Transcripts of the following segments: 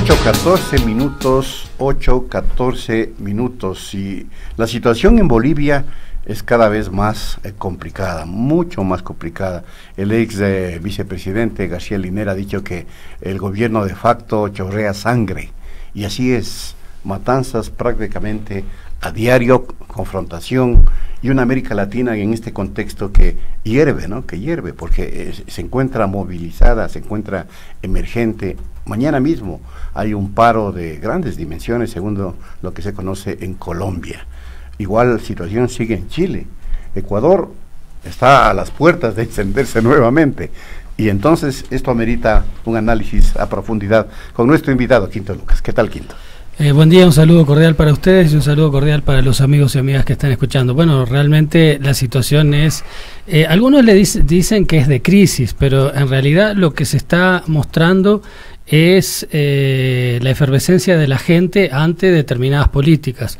8:14 minutos, y la situación en Bolivia es cada vez más complicada, mucho más complicada. El ex vicepresidente García Linera ha dicho que el gobierno de facto chorrea sangre, y así es, matanzas prácticamente a diario, confrontación, y una América Latina en este contexto que hierve, ¿no? Que hierve, porque se encuentra movilizada, se encuentra emergente. Mañana mismo hay un paro de grandes dimensiones, según lo que se conoce en Colombia. Igual situación sigue en Chile. Ecuador está a las puertas de encenderse nuevamente. Y entonces esto amerita un análisis a profundidad con nuestro invitado, Quinto Lucas. ¿Qué tal, Quinto? Buen día, un saludo cordial para ustedes y un saludo cordial para los amigos y amigas que están escuchando. Bueno, realmente la situación es, algunos le dicen que es de crisis, pero en realidad lo que se está mostrando es la efervescencia de la gente ante determinadas políticas.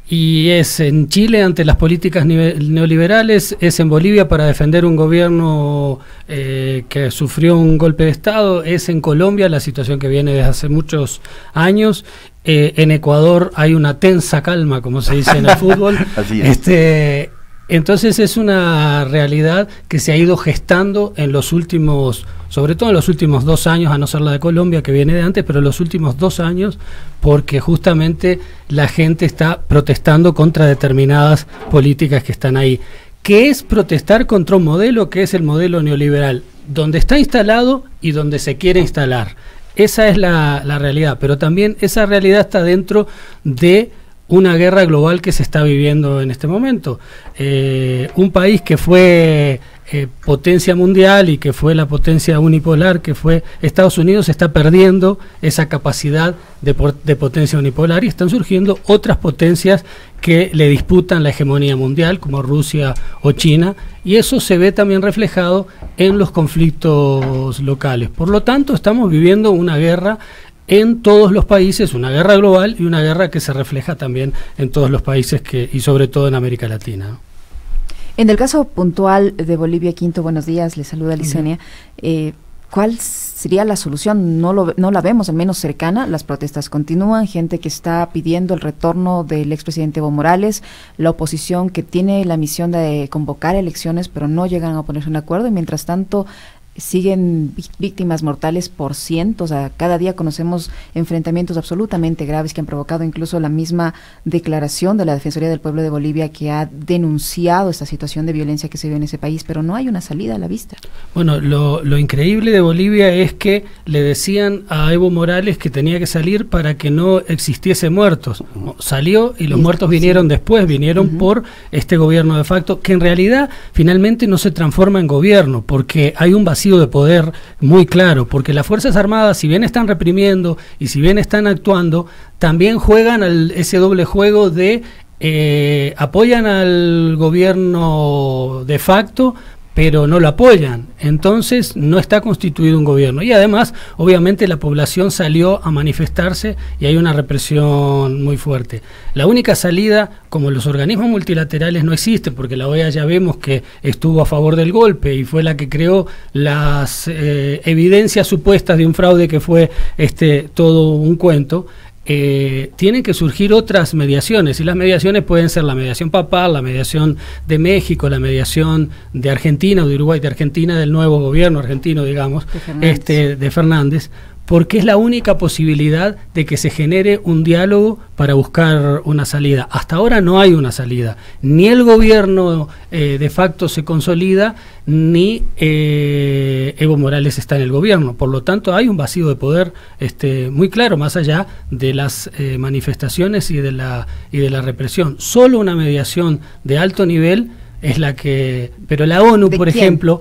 Y es en Chile ante las políticas neoliberales, es en Bolivia para defender un gobierno que sufrió un golpe de Estado, es en Colombia la situación que viene desde hace muchos años, en Ecuador hay una tensa calma, como se dice en el fútbol. Así es. Entonces es una realidad que se ha ido gestando en los últimos, sobre todo en los últimos 2 años, a no ser la de Colombia que viene de antes, pero en los últimos 2 años, porque justamente la gente está protestando contra determinadas políticas que están ahí. ¿Qué es protestar contra un modelo que es el modelo neoliberal? Donde está instalado y donde se quiere instalar. Esa es la realidad, pero también esa realidad está dentro de una guerra global que se está viviendo en este momento. Un país que fue potencia mundial y que fue la potencia unipolar, que fue Estados Unidos, está perdiendo esa capacidad de potencia unipolar y están surgiendo otras potencias que le disputan la hegemonía mundial, como Rusia o China, y eso se ve también reflejado en los conflictos locales. Por lo tanto, estamos viviendo una guerra en todos los países, una guerra global y una guerra que se refleja también en todos los países y sobre todo en América Latina, ¿no? En el caso puntual de Bolivia, Quinto, buenos días, le saluda Licenia. ¿Cuál sería la solución? No la vemos, al menos cercana. Las protestas continúan, gente que está pidiendo el retorno del expresidente Evo Morales, la oposición que tiene la misión de convocar elecciones, pero no llegan a ponerse un acuerdo, y mientras tanto siguen víctimas mortales por cientos. Cada día conocemos enfrentamientos absolutamente graves que han provocado incluso la misma declaración de la Defensoría del Pueblo de Bolivia, que ha denunciado esta situación de violencia que se vive en ese país, pero no hay una salida a la vista. Bueno, lo increíble de Bolivia es que le decían a Evo Morales que tenía que salir para que no existiese muertos. Salió y los muertos vinieron después, vinieron por este gobierno de facto, que en realidad finalmente no se transforma en gobierno, porque hay un vacío de poder muy claro, porque las Fuerzas Armadas, si bien están reprimiendo y si bien están actuando, también juegan ese doble juego de apoyan al gobierno de facto, pero no lo apoyan. Entonces no está constituido un gobierno. Y además, obviamente, la población salió a manifestarse y hay una represión muy fuerte. La única salida, como los organismos multilaterales, no existe, porque la OEA ya vemos que estuvo a favor del golpe y fue la que creó las evidencias supuestas de un fraude que fue todo un cuento. Tienen que surgir otras mediaciones, y las mediaciones pueden ser la mediación papal, la mediación de México, la mediación de Argentina o de Uruguay, de Argentina, del nuevo gobierno argentino, digamos, de Fernández, porque es la única posibilidad de que se genere un diálogo para buscar una salida. Hasta ahora no hay una salida, ni el gobierno de facto se consolida, ni Evo Morales está en el gobierno. Por lo tanto, hay un vacío de poder muy claro, más allá de las manifestaciones y de la represión. Solo una mediación de alto nivel es la que... Pero la ONU, por ejemplo...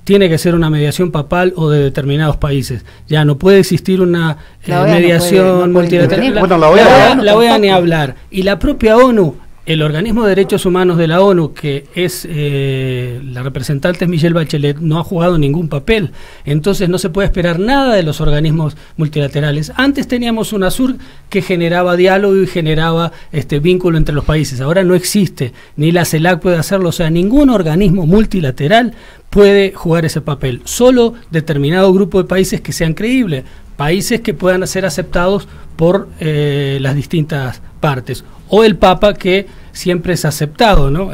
tiene que ser una mediación papal o de determinados países. Ya no puede existir una mediación multilateral. Bueno, la OEA ni hablar. Y la propia ONU, el organismo de derechos humanos de la ONU, que es la representante es Michelle Bachelet, no ha jugado ningún papel. Entonces no se puede esperar nada de los organismos multilaterales. Antes teníamos UNASUR que generaba diálogo y generaba vínculo entre los países. Ahora no existe, ni la CELAC puede hacerlo. O sea, ningún organismo multilateral puede jugar ese papel. Solo determinado grupo de países que sean creíbles. países que puedan ser aceptados por las distintas partes, o el Papa, que siempre es aceptado, ¿no?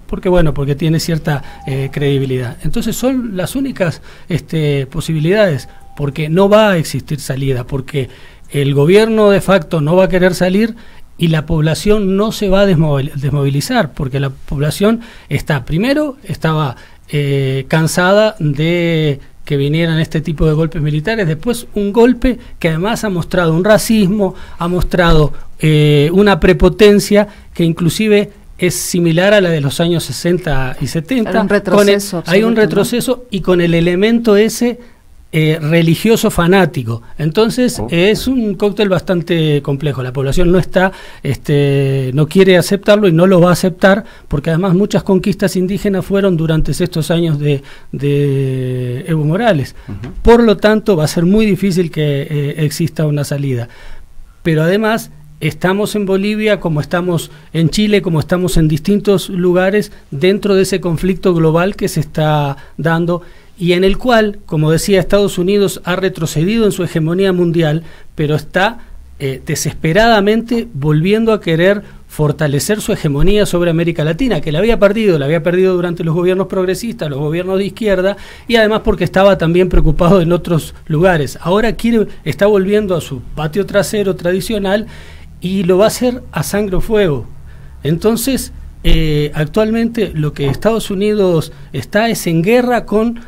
Porque tiene cierta credibilidad. Entonces son las únicas posibilidades, porque no va a existir salida, porque el gobierno de facto no va a querer salir y la población no se va a desmovilizar, porque la población estaba cansada de que vinieran este tipo de golpes militares, después un golpe que además ha mostrado un racismo, ha mostrado una prepotencia que inclusive es similar a la de los años 60 y 70. Hay un retroceso, y con el elemento ese religioso fanático. Entonces es un cóctel bastante complejo. La población no quiere aceptarlo y no lo va a aceptar, porque además muchas conquistas indígenas fueron durante estos años de Evo Morales. Por lo tanto, va a ser muy difícil que exista una salida. Pero además estamos en Bolivia, como estamos en Chile, como estamos en distintos lugares dentro de ese conflicto global que se está dando, y en el cual, como decía, Estados Unidos ha retrocedido en su hegemonía mundial, pero está desesperadamente volviendo a querer fortalecer su hegemonía sobre América Latina, que la había perdido durante los gobiernos progresistas, los gobiernos de izquierda, y además porque estaba también preocupado en otros lugares. Ahora está volviendo a su patio trasero tradicional, y lo va a hacer a sangre o fuego. Entonces, actualmente lo que Estados Unidos está es en guerra con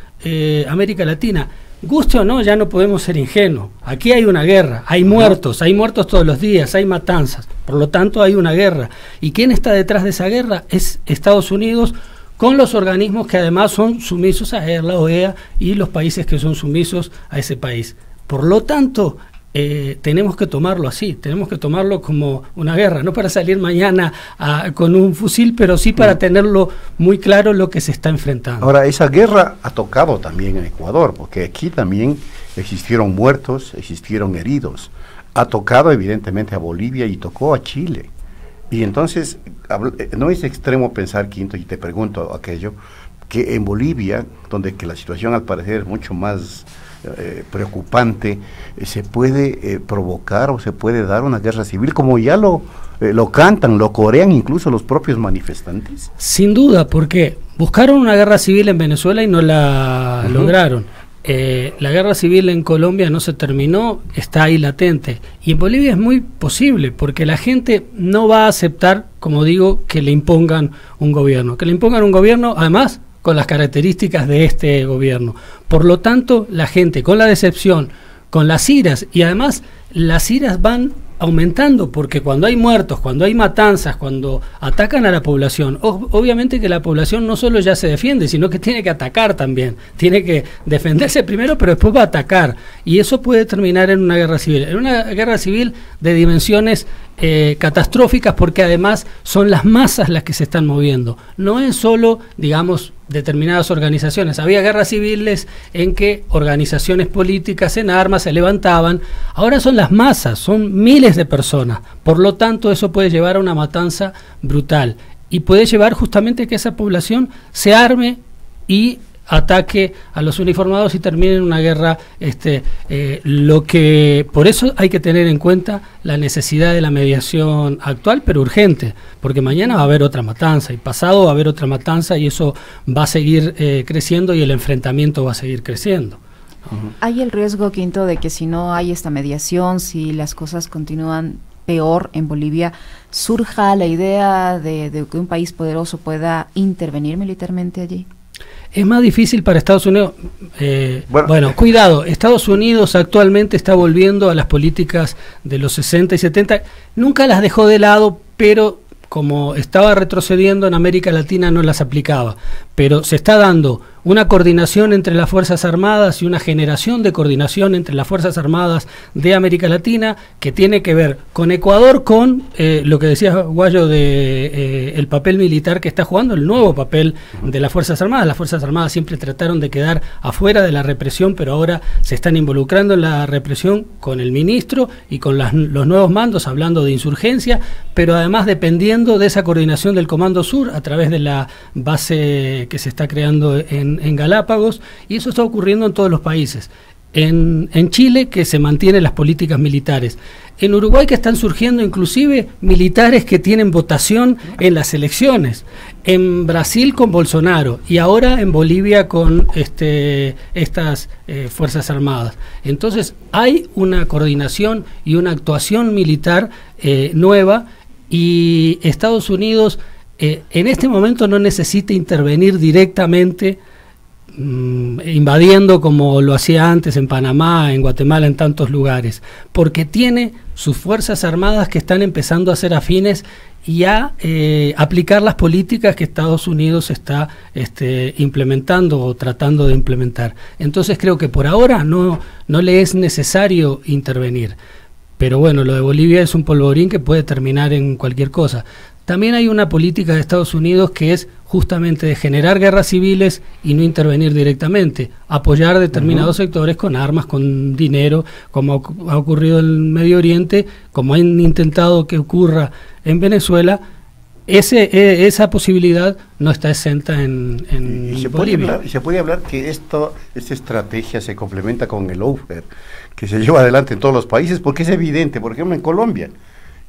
América Latina. Guste o no, ya no podemos ser ingenuos. Aquí hay una guerra, hay muertos todos los días, hay matanzas. Por lo tanto, hay una guerra. ¿Y quién está detrás de esa guerra? Es Estados Unidos, con los organismos que además son sumisos a él, la OEA, y los países que son sumisos a ese país. Por lo tanto, tenemos que tomarlo así, tenemos que tomarlo como una guerra, no para salir mañana con un fusil, pero sí para tenerlo muy claro lo que se está enfrentando. Ahora, esa guerra ha tocado también en Ecuador, porque aquí también existieron muertos, existieron heridos. Ha tocado evidentemente a Bolivia y tocó a Chile. Y entonces, no es extremo pensar, Quinto, y te pregunto aquello, que en Bolivia, donde que la situación al parecer es mucho más preocupante, se puede provocar o se puede dar una guerra civil, como ya lo cantan, lo corean incluso los propios manifestantes. Sin duda, porque buscaron una guerra civil en Venezuela y no la lograron. La guerra civil en Colombia no se terminó, está ahí latente, y en Bolivia es muy posible, porque la gente no va a aceptar, como digo, que le impongan un gobierno, además con las características de este gobierno. Por lo tanto, la gente, con la decepción, con las iras, y además las iras van aumentando, porque cuando hay muertos, cuando hay matanzas, cuando atacan a la población, obviamente que la población no solo ya se defiende, sino que tiene que atacar también, tiene que defenderse primero, pero después va a atacar, y eso puede terminar en una guerra civil de dimensiones catastróficas, porque además son las masas las que se están moviendo, no es solo, digamos, determinadas organizaciones. Había guerras civiles en que organizaciones políticas en armas se levantaban, ahora son las masas, son miles de personas, por lo tanto eso puede llevar a una matanza brutal, y puede llevar justamente a que esa población se arme y ataque a los uniformados y termine en una guerra, por eso hay que tener en cuenta la necesidad de la mediación actual, pero urgente, porque mañana va a haber otra matanza, y pasado va a haber otra matanza, y eso va a seguir creciendo, y el enfrentamiento va a seguir creciendo. ¿Hay el riesgo, Quinto, de que si no hay esta mediación, si las cosas continúan peor en Bolivia, surja la idea de que un país poderoso pueda intervenir militarmente allí? Es más difícil para Estados Unidos. Bueno, cuidado, Estados Unidos actualmente está volviendo a las políticas de los 60 y 70, nunca las dejó de lado, pero como estaba retrocediendo en América Latina no las aplicaba, pero se está dando una coordinación entre las Fuerzas Armadas y una generación de coordinación entre las Fuerzas Armadas de América Latina que tiene que ver con Ecuador, con lo que decía Guayo de el papel militar que está jugando, el nuevo papel de las Fuerzas Armadas. Las Fuerzas Armadas siempre trataron de quedar afuera de la represión, pero ahora se están involucrando en la represión con el ministro y con los nuevos mandos, hablando de insurgencia, pero además dependiendo de esa coordinación del Comando Sur a través de la base que se está creando en Galápagos, y eso está ocurriendo en todos los países. En Chile, que se mantienen las políticas militares. En Uruguay, que están surgiendo inclusive militares que tienen votación en las elecciones. En Brasil con Bolsonaro y ahora en Bolivia con estas Fuerzas Armadas. Entonces hay una coordinación y una actuación militar nueva, y Estados Unidos en este momento no necesita intervenir directamente invadiendo como lo hacía antes en Panamá, en Guatemala, en tantos lugares, porque tiene sus fuerzas armadas que están empezando a ser afines y a aplicar las políticas que Estados Unidos está implementando o tratando de implementar. Entonces creo que por ahora no le es necesario intervenir. Pero bueno, lo de Bolivia es un polvorín que puede terminar en cualquier cosa. También hay una política de Estados Unidos que es justamente de generar guerras civiles y no intervenir directamente, apoyar determinados sectores con armas, con dinero, como ha ocurrido en Medio Oriente, como han intentado que ocurra en Venezuela. Esa posibilidad no está exenta en Bolivia. Se puede hablar que esta estrategia se complementa con el lawfare que se lleva adelante en todos los países, porque es evidente, por ejemplo, en Colombia,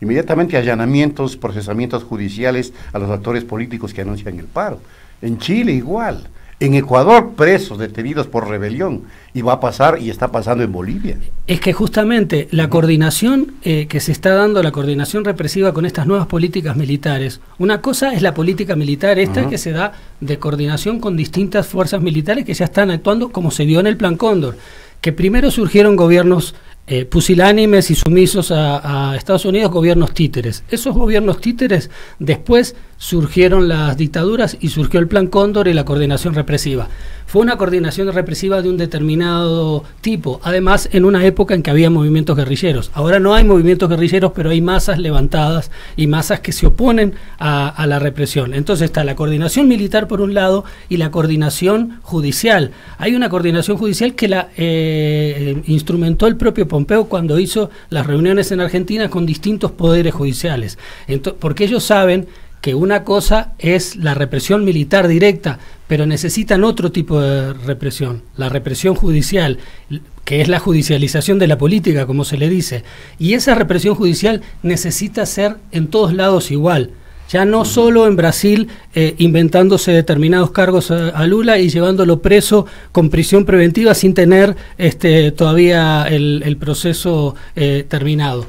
inmediatamente allanamientos, procesamientos judiciales a los actores políticos que anuncian el paro. En Chile igual. En Ecuador, presos, detenidos por rebelión. Y va a pasar, y está pasando en Bolivia. Es que justamente la coordinación que se está dando, la coordinación represiva con estas nuevas políticas militares, una cosa es la política militar que se da de coordinación con distintas fuerzas militares que ya están actuando como se dio en el Plan Cóndor, que primero surgieron gobiernos pusilánimes y sumisos a Estados Unidos, gobiernos títeres. Esos gobiernos títeres, después surgieron las dictaduras y surgió el Plan Cóndor y la coordinación represiva. Fue una coordinación represiva de un determinado tipo, además en una época en que había movimientos guerrilleros. Ahora no hay movimientos guerrilleros, pero hay masas levantadas y masas que se oponen a la represión. Entonces está la coordinación militar por un lado y la coordinación judicial. Hay una coordinación judicial que la instrumentó el propio Pompeo cuando hizo las reuniones en Argentina con distintos poderes judiciales. Porque ellos saben que una cosa es la represión militar directa, pero necesitan otro tipo de represión, la represión judicial, que es la judicialización de la política, como se le dice. Y esa represión judicial necesita ser en todos lados igual. Ya no solo en Brasil inventándose determinados cargos a Lula y llevándolo preso con prisión preventiva sin tener todavía el proceso terminado.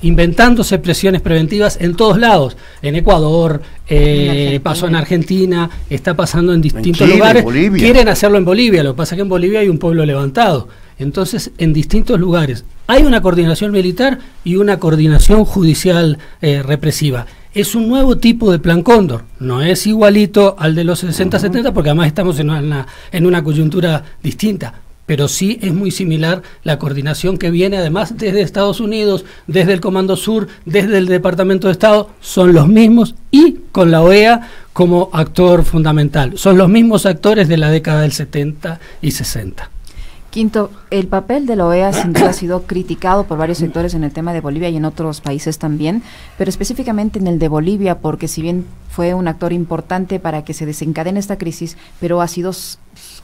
Inventándose prisiones preventivas en todos lados. En Ecuador, pasó en Argentina, está pasando en distintos lugares. Quieren hacerlo en Bolivia, lo que pasa es que en Bolivia hay un pueblo levantado. Entonces, en distintos lugares hay una coordinación militar y una coordinación judicial represiva. Es un nuevo tipo de Plan Cóndor, no es igualito al de los 60-70, porque además estamos en una coyuntura distinta, pero sí es muy similar la coordinación que viene además desde Estados Unidos, desde el Comando Sur, desde el Departamento de Estado, son los mismos, y con la OEA como actor fundamental. Son los mismos actores de la década del 70 y 60. Quinto, el papel de la OEA sin duda ha sido criticado por varios sectores en el tema de Bolivia y en otros países también, pero específicamente en el de Bolivia, porque si bien fue un actor importante para que se desencadene esta crisis, pero ha sido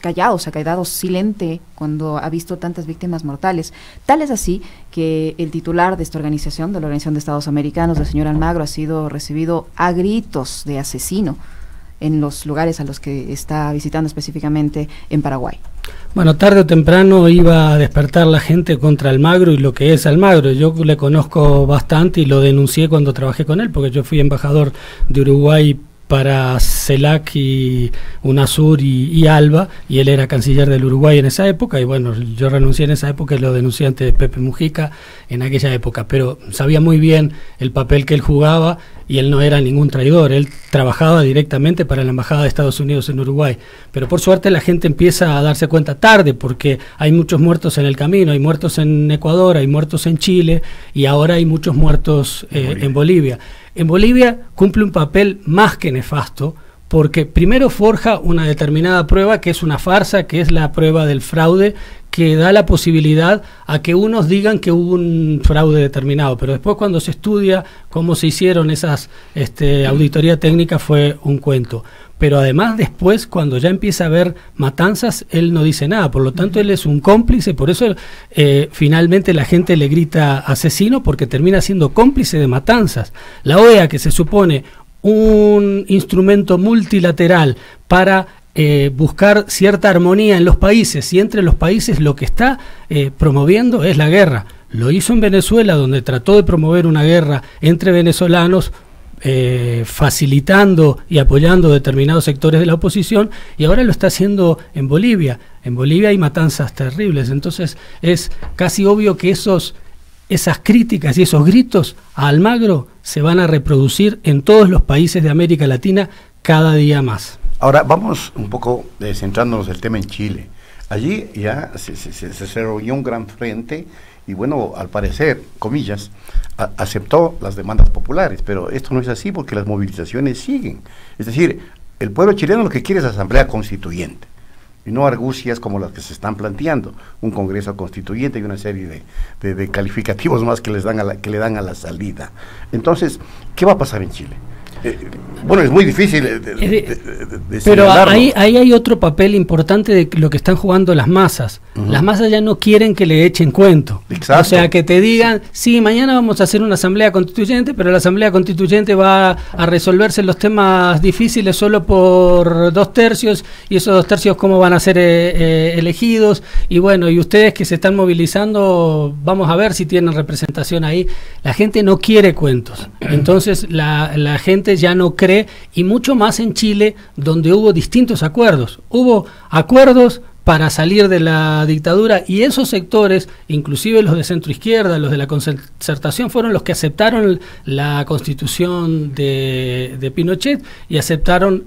callado, se ha quedado silente cuando ha visto tantas víctimas mortales. Tal es así que el titular de esta organización, de la Organización de Estados Americanos, el señor Almagro, ha sido recibido a gritos de asesino en los lugares a los que está visitando, específicamente en Paraguay. Bueno, tarde o temprano iba a despertar la gente contra Almagro y lo que es Almagro. Yo le conozco bastante y lo denuncié cuando trabajé con él, porque yo fui embajador de Uruguay para CELAC y UNASUR y ALBA, y él era canciller del Uruguay en esa época, y bueno, yo renuncié en esa época y lo denuncié ante Pepe Mujica en aquella época, pero sabía muy bien el papel que él jugaba y él no era ningún traidor, él trabajaba directamente para la Embajada de Estados Unidos en Uruguay, pero por suerte la gente empieza a darse cuenta tarde, porque hay muchos muertos en el camino, hay muertos en Ecuador, hay muertos en Chile, y ahora hay muchos muertos en Bolivia. En Bolivia cumple un papel más que nefasto, porque primero forja una determinada prueba que es una farsa, que es la prueba del fraude, que da la posibilidad a que unos digan que hubo un fraude determinado, pero después cuando se estudia cómo se hicieron esas auditoría técnica fue un cuento. Pero además después, cuando ya empieza a haber matanzas, él no dice nada, por lo tanto él es un cómplice, por eso finalmente la gente le grita asesino, porque termina siendo cómplice de matanzas. La OEA, que se supone un instrumento multilateral para buscar cierta armonía en los países, y entre los países lo que está promoviendo es la guerra. Lo hizo en Venezuela, donde trató de promover una guerra entre venezolanos, facilitando y apoyando determinados sectores de la oposición, y ahora lo está haciendo en Bolivia. En Bolivia hay matanzas terribles, entonces es casi obvio que esas críticas y esos gritos a Almagro se van a reproducir en todos los países de América Latina cada día más. Ahora vamos un poco centrándonos el tema en Chile. Allí ya se reunió un gran frente y bueno, al parecer, comillas, aceptó las demandas populares, pero esto no es así porque las movilizaciones siguen. Es decir, el pueblo chileno lo que quiere es asamblea constituyente y no argucias como las que se están planteando, un congreso constituyente y una serie de calificativos más que le dan a la salida. Entonces, ¿qué va a pasar en Chile? Bueno, es muy difícil pero ahí hay otro papel importante de lo que están jugando las masas. Las masas ya no quieren que le echen cuento. Exacto. O sea, que te digan, sí, mañana vamos a hacer una asamblea constituyente, pero la asamblea constituyente va a resolverse los temas difíciles solo por 2/3, y esos 2/3 cómo van a ser elegidos, y bueno, y ustedes que se están movilizando, vamos a ver si tienen representación ahí. La gente no quiere cuentos, entonces la gente ya no cree, y mucho más en Chile, donde hubo distintos acuerdos. Hubo acuerdos para salir de la dictadura, y esos sectores, inclusive los de centro izquierda, los de la concertación, fueron los que aceptaron la constitución de Pinochet y aceptaron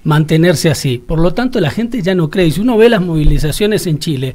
mantenerse así. Por lo tanto, la gente ya no cree. Y si uno ve las movilizaciones en Chile,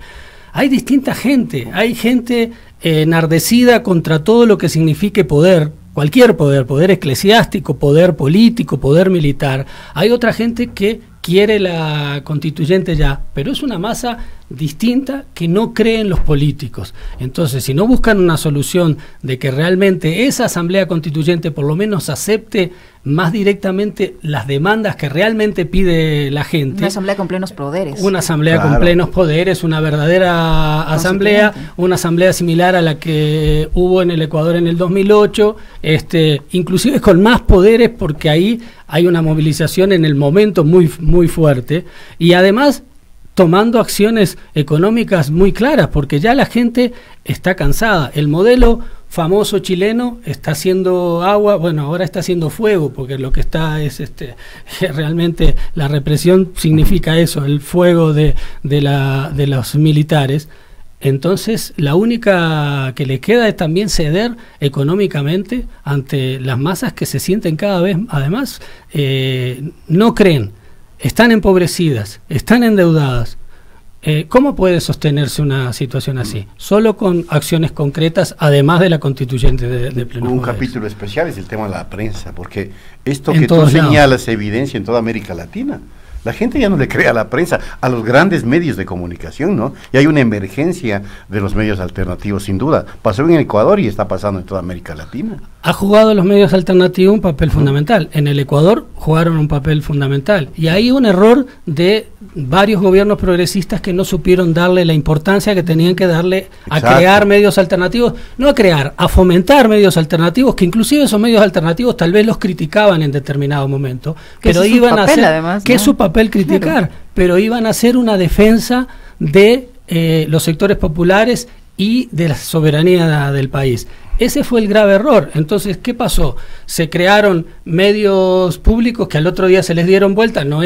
hay distinta gente. Hay gente enardecida contra todo lo que signifique poder, cualquier poder eclesiástico, poder político, poder militar. Hay otra gente que quiere la constituyente ya, pero es una masa distinta que no cree en los políticos. Entonces, si no buscan una solución de que realmente esa asamblea constituyente por lo menos acepte más directamente las demandas que realmente pide la gente. Una asamblea con plenos poderes. Una asamblea con plenos poderes, una verdadera asamblea, una asamblea similar a la que hubo en el Ecuador en el 2008, inclusive con más poderes, porque ahí hay una movilización en el momento muy fuerte, y además tomando acciones económicas muy claras, porque ya la gente está cansada. El modelo famoso chileno está haciendo agua, bueno, ahora está haciendo fuego, porque lo que está es realmente la represión significa eso, el fuego de los militares. Entonces, la única que le queda es también ceder económicamente ante las masas que se sienten cada vez, además, no creen, están empobrecidas, están endeudadas. ¿Cómo puede sostenerse una situación así? Solo con acciones concretas, además de la constituyente de plenos Un poderes. capítulo especial es el tema de la prensa, porque esto que tú señalas se evidencia en toda América Latina. La gente ya no le cree a la prensa, a los grandes medios de comunicación, ¿no? Y hay una emergencia de los medios alternativos, sin duda. Pasó en Ecuador y está pasando en toda América Latina. Ha jugado los medios alternativos un papel fundamental. En el Ecuador jugaron un papel fundamental. Y hay un error de varios gobiernos progresistas que no supieron darle la importancia que tenían que darle a crear medios alternativos. No a crear, a fomentar medios alternativos, que inclusive esos medios alternativos tal vez los criticaban en determinado momento. Pero iban a hacer, además, que es su papel criticar, pero iban a hacer una defensa de los sectores populares y de la soberanía del país. Ese fue el grave error. Entonces, ¿qué pasó? Se crearon medios públicos que al otro día se les dieron vuelta, no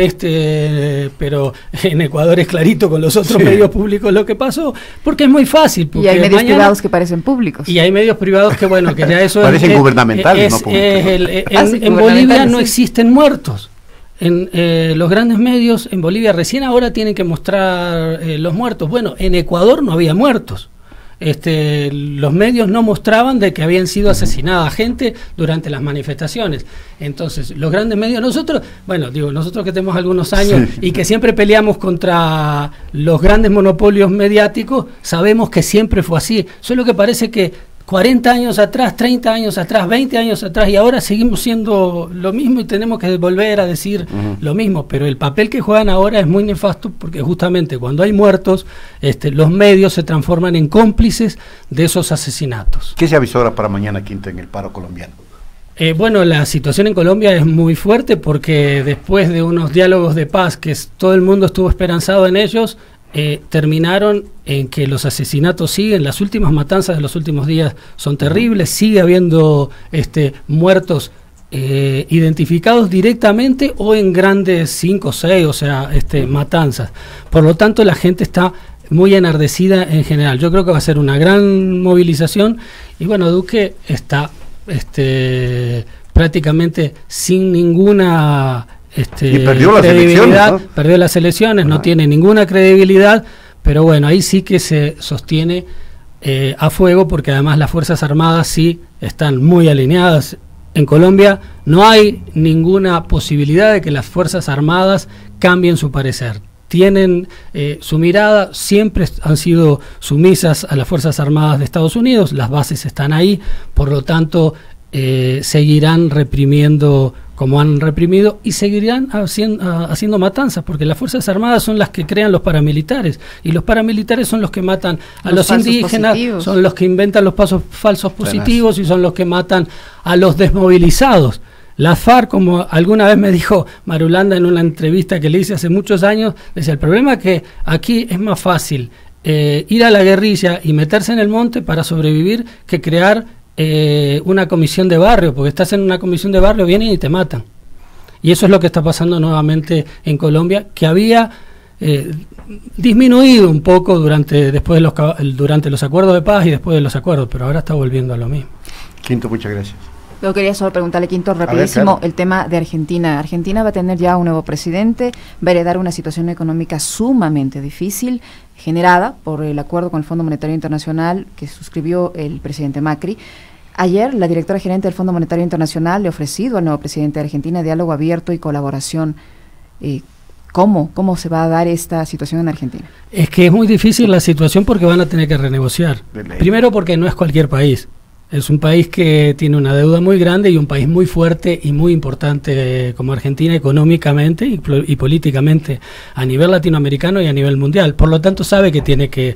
pero en Ecuador es clarito con los otros medios públicos lo que pasó, porque es muy fácil. Y hay medios privados que parecen públicos. Y hay medios privados que, bueno, que ya eso parecen gubernamentales, no públicos. En Bolivia no existen muertos. En los grandes medios en Bolivia recién ahora tienen que mostrar los muertos. Bueno, en Ecuador no había muertos. los medios no mostraban de que habían sido asesinada gente durante las manifestaciones. Entonces, los grandes medios, nosotros que tenemos algunos años y que siempre peleamos contra los grandes monopolios mediáticos, sabemos que siempre fue así. Solo que parece que 40 años atrás, 30 años atrás, 20 años atrás, y ahora seguimos siendo lo mismo y tenemos que volver a decir lo mismo, pero el papel que juegan ahora es muy nefasto porque justamente cuando hay muertos, los medios se transforman en cómplices de esos asesinatos. ¿Qué se avisora para mañana, Quinto, en el paro colombiano? Bueno, la situación en Colombia es muy fuerte porque después de unos diálogos de paz que todo el mundo estuvo esperanzado en ellos, terminaron en que los asesinatos siguen. Las últimas matanzas de los últimos días son terribles, sigue habiendo muertos identificados directamente o en grandes 5 o 6, o sea, matanzas. Por lo tanto, la gente está muy enardecida en general. Yo creo que va a ser una gran movilización y bueno, Duque está prácticamente sin ninguna y perdió las credibilidad, ¿no? Perdió las elecciones, no tiene ninguna credibilidad, pero bueno, ahí sí que se sostiene a fuego, porque además las Fuerzas Armadas sí están muy alineadas. En Colombia no hay ninguna posibilidad de que las Fuerzas Armadas cambien su parecer. Tienen su mirada, siempre han sido sumisas a las Fuerzas Armadas de Estados Unidos, las bases están ahí, por lo tanto seguirán reprimiendo como han reprimido y seguirán haciendo matanzas, porque las Fuerzas Armadas son las que crean los paramilitares, y los paramilitares son los que matan a los indígenas, positivos. Son los que inventan los falsos positivos y son los que matan a los desmovilizados. Las FARC, como alguna vez me dijo Marulanda en una entrevista que le hice hace muchos años, decía, el problema es que aquí es más fácil ir a la guerrilla y meterse en el monte para sobrevivir que crear una comisión de barrio, porque estás en una comisión de barrio, vienen y te matan. Y eso es lo que está pasando nuevamente en Colombia, que había disminuido un poco durante los acuerdos de paz y después de los acuerdos, pero ahora está volviendo a lo mismo. Quinto, muchas gracias. Yo quería solo preguntarle, Quinto, rapidísimo, el tema de Argentina. Argentina va a tener ya un nuevo presidente, va a heredar una situación económica sumamente difícil, generada por el acuerdo con el Fondo Monetario Internacional que suscribió el presidente Macri. Ayer, la directora gerente del Fondo Monetario Internacional le ha ofrecido al nuevo presidente de Argentina diálogo abierto y colaboración. ¿Cómo se va a dar esta situación en Argentina? Es que es muy difícil la situación porque van a tener que renegociar. Primero porque no es cualquier país. Es un país que tiene una deuda muy grande y un país muy fuerte y muy importante como Argentina económicamente y políticamente a nivel latinoamericano y a nivel mundial. Por lo tanto, sabe que tiene que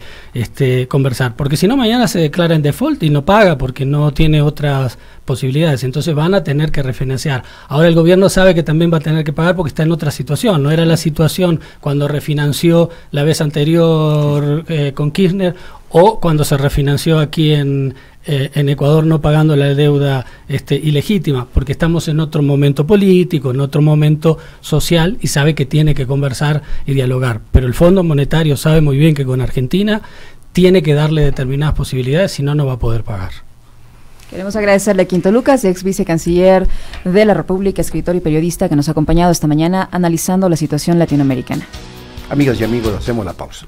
conversar, porque si no, mañana se declara en default y no paga porque no tiene otras posibilidades. Entonces van a tener que refinanciar. Ahora el gobierno sabe que también va a tener que pagar porque está en otra situación. No era la situación cuando refinanció la vez anterior con Kirchner o cuando se refinanció aquí en Ecuador no pagando la deuda ilegítima, porque estamos en otro momento político, en otro momento social y sabe que tiene que conversar y dialogar. Pero el Fondo Monetario sabe muy bien que con Argentina tiene que darle determinadas posibilidades, si no, no va a poder pagar. Queremos agradecerle a Quinto Lucas, ex vicecanciller de la República, escritor y periodista que nos ha acompañado esta mañana analizando la situación latinoamericana. Amigas y amigos, hacemos la pausa.